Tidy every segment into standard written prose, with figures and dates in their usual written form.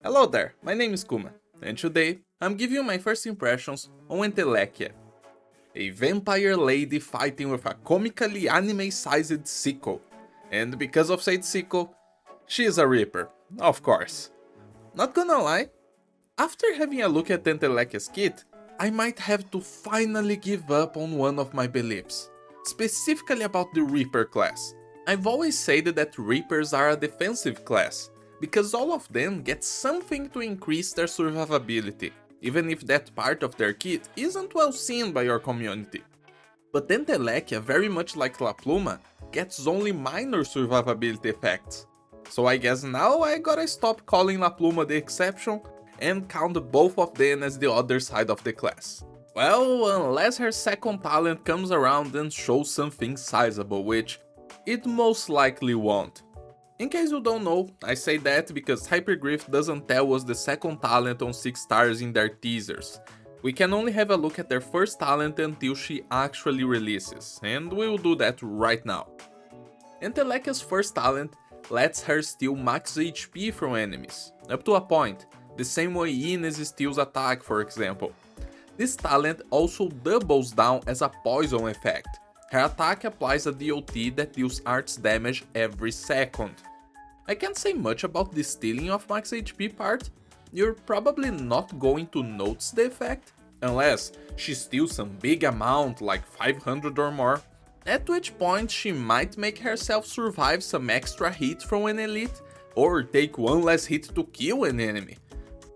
Hello there, my name is Kuma, and today I'm giving you my first impressions on Entelechia, a vampire lady fighting with a comically anime-sized sickle, and because of said sickle, she is a reaper, of course. Not gonna lie, after having a look at Entelechia's kit, I might have to finally give up on one of my beliefs, specifically about the Reaper class. I've always said that Reapers are a defensive class, because all of them get something to increase their survivability, even if that part of their kit isn't well seen by your community. But Entelechia, very much like La Pluma, gets only minor survivability effects. So I guess now I gotta stop calling La Pluma the exception and count both of them as the other side of the class. Well, unless her second talent comes around and shows something sizable, which it most likely won't. In case you don't know, I say that because Hypergriff doesn't tell us the second talent on 6 stars in their teasers. We can only have a look at their first talent until she actually releases, and we'll do that right now. Entelechia's first talent lets her steal max HP from enemies, up to a point, the same way Ines steals attack for example. This talent also doubles down as a poison effect. Her attack applies a DOT that deals arts damage every second. I can't say much about the stealing of max HP part, you're probably not going to notice the effect, unless she steals some big amount like 500 or more, at which point she might make herself survive some extra hit from an elite, or take one less hit to kill an enemy.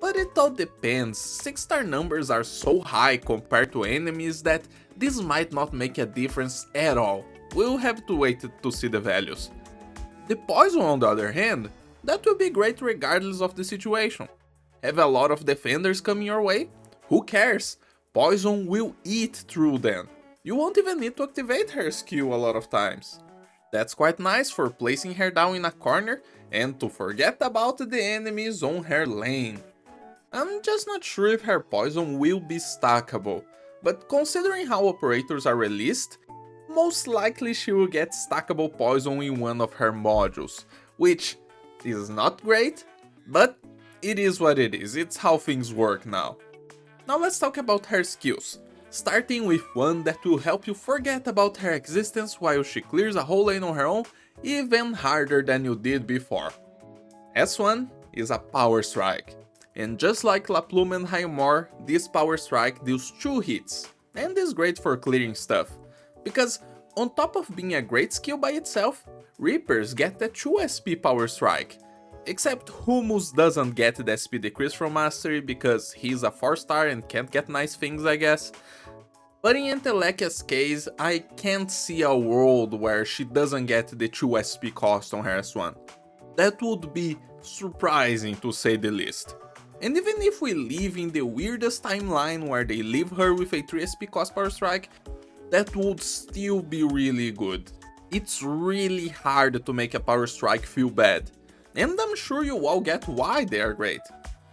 But it all depends, 6-star numbers are so high compared to enemies that this might not make a difference at all, we'll have to wait to see the values. The poison on the other hand, that will be great regardless of the situation. Have a lot of defenders coming your way? Who cares? Poison will eat through them. You won't even need to activate her skill a lot of times. That's quite nice for placing her down in a corner and to forget about the enemies on her lane. I'm just not sure if her poison will be stackable, but considering how operators are released, most likely she will get stackable poison in one of her modules, which is not great, but it is what it is, it's how things work now. Now let's talk about her skills, starting with one that will help you forget about her existence while she clears a whole lane on her own even harder than you did before. S1 is a power strike, and just like La Pluma and Haimor, this power strike deals 2 hits, and is great for clearing stuff. Because on top of being a great skill by itself, Reapers get the 2 SP power strike. Except Humus doesn't get the SP decrease from Mastery because he's a 4-star and can't get nice things I guess. But in Entelechia's case, I can't see a world where she doesn't get the 2 SP cost on her S1. That would be surprising to say the least. And even if we live in the weirdest timeline where they leave her with a 3 SP cost power strike, that would still be really good. It's really hard to make a power strike feel bad, and I'm sure you all get why they are great.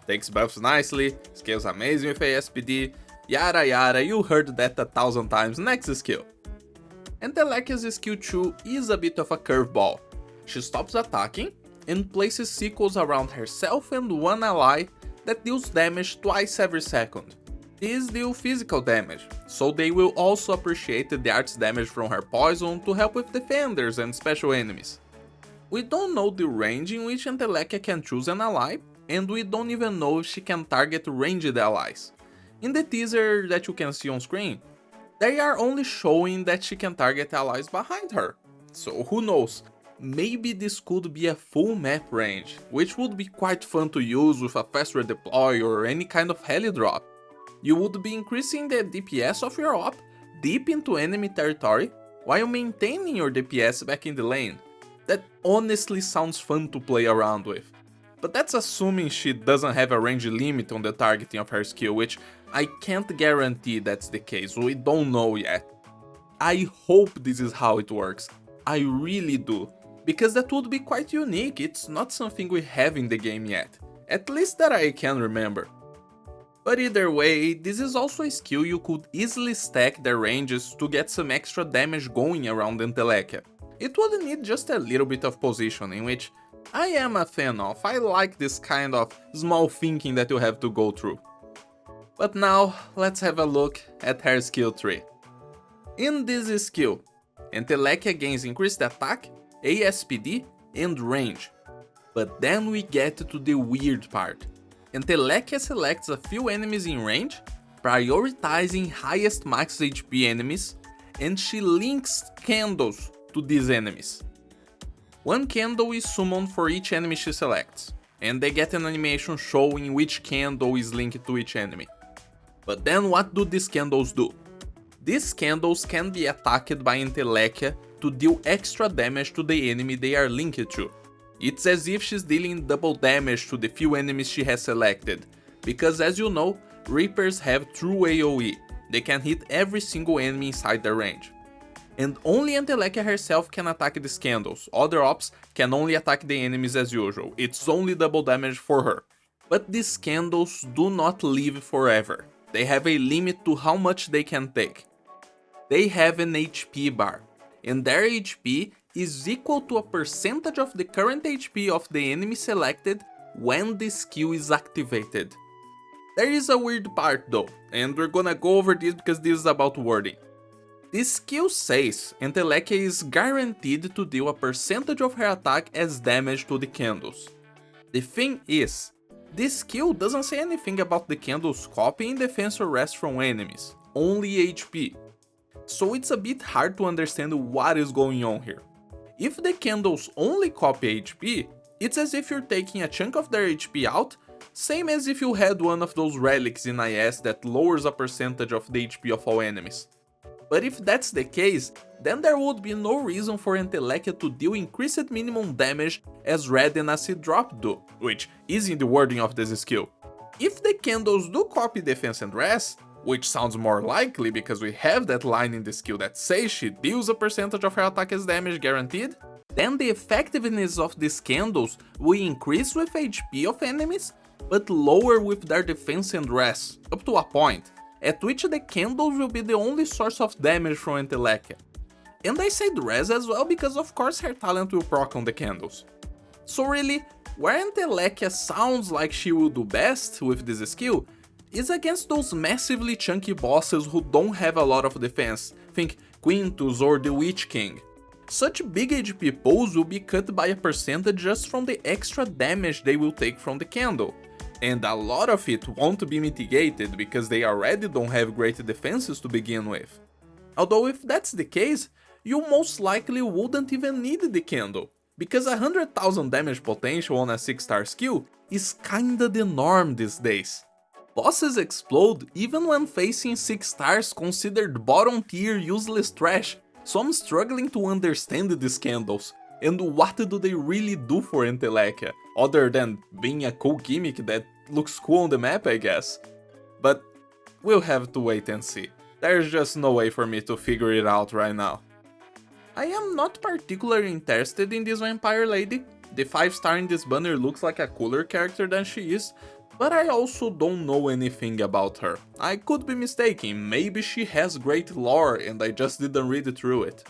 Takes buffs nicely, scales amazing with a SPD, yada yada, you heard that 1,000 times, next skill. Entelechia's skill 2 is a bit of a curveball. She stops attacking and places sickles around herself and one ally that deals damage twice every second. These deal physical damage, so they will also appreciate the arts damage from her poison to help with defenders and special enemies. We don't know the range in which Entelechia can choose an ally, and we don't even know if she can target ranged allies. In the teaser that you can see on screen, they are only showing that she can target allies behind her, so who knows, maybe this could be a full map range, which would be quite fun to use with a fast redeploy or any kind of heli drop. You would be increasing the DPS of your op deep into enemy territory while maintaining your DPS back in the lane. That honestly sounds fun to play around with. But that's assuming she doesn't have a range limit on the targeting of her skill, which I can't guarantee that's the case, we don't know yet. I hope this is how it works, I really do, because that would be quite unique, it's not something we have in the game yet, at least that I can remember. But either way, this is also a skill you could easily stack their ranges to get some extra damage going around Entelechia. It would need just a little bit of positioning, which I am a fan of. I like this kind of small thinking that you have to go through. But now, let's have a look at her skill tree. In this skill, Entelechia gains increased attack, ASPD, and range. But then we get to the weird part. Entelechia selects a few enemies in range, prioritizing highest max HP enemies, and she links candles to these enemies. One candle is summoned for each enemy she selects, and they get an animation showing which candle is linked to each enemy. But then what do these candles do? These candles can be attacked by Entelechia to deal extra damage to the enemy they are linked to. It's as if she's dealing double damage to the few enemies she has selected, because as you know, Reapers have true AoE, they can hit every single enemy inside their range. And only Entelechia herself can attack these candles, other ops can only attack the enemies as usual, it's only double damage for her. But these candles do not live forever, they have a limit to how much they can take. They have an HP bar, and their HP is equal to a percentage of the current HP of the enemy selected when the skill is activated. There is a weird part though, and we're gonna go over this because this is about wording. This skill says Entelechia is guaranteed to deal a percentage of her attack as damage to the candles. The thing is, this skill doesn't say anything about the candles copying defense or rest from enemies, only HP. So it's a bit hard to understand what is going on here. If the candles only copy HP, it's as if you're taking a chunk of their HP out, same as if you had one of those relics in IS that lowers a percentage of the HP of all enemies. But if that's the case, then there would be no reason for Entelechia to deal increased minimum damage as Red and Acid Drop do, which is in the wording of this skill. If the candles do copy defense and rest, which sounds more likely because we have that line in the skill that says she deals a percentage of her attack as damage guaranteed, then the effectiveness of these candles will increase with HP of enemies, but lower with their defense and rest, up to a point, at which the candles will be the only source of damage from Entelechia. And I said res as well because of course her talent will proc on the candles. So really, where Entelechia sounds like she will do best with this skill is against those massively chunky bosses who don't have a lot of defense, think Quintus or the Witch King. Such big HP pulls will be cut by a percentage just from the extra damage they will take from the candle, and a lot of it won't be mitigated because they already don't have great defenses to begin with. Although if that's the case, you most likely wouldn't even need the candle, because 100,000 damage potential on a 6-star skill is kinda the norm these days. Bosses explode even when facing 6 stars considered bottom tier useless trash, so I'm struggling to understand these candles, and what do they really do for Entelechia, other than being a cool gimmick that looks cool on the map I guess. But we'll have to wait and see, there's just no way for me to figure it out right now. I am not particularly interested in this vampire lady, the 5-star in this banner looks like a cooler character than she is, but I also don't know anything about her. I could be mistaken, maybe she has great lore and I just didn't read through it.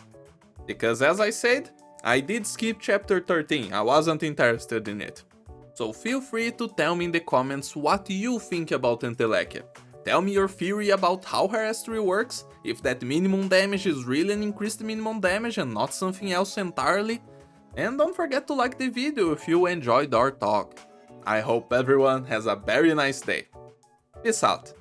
Because as I said, I did skip chapter 13, I wasn't interested in it. So feel free to tell me in the comments what you think about Entelechia. Tell me your theory about how her S3 works, if that minimum damage is really an increased minimum damage and not something else entirely. And don't forget to like the video if you enjoyed our talk. I hope everyone has a very nice day. Peace out.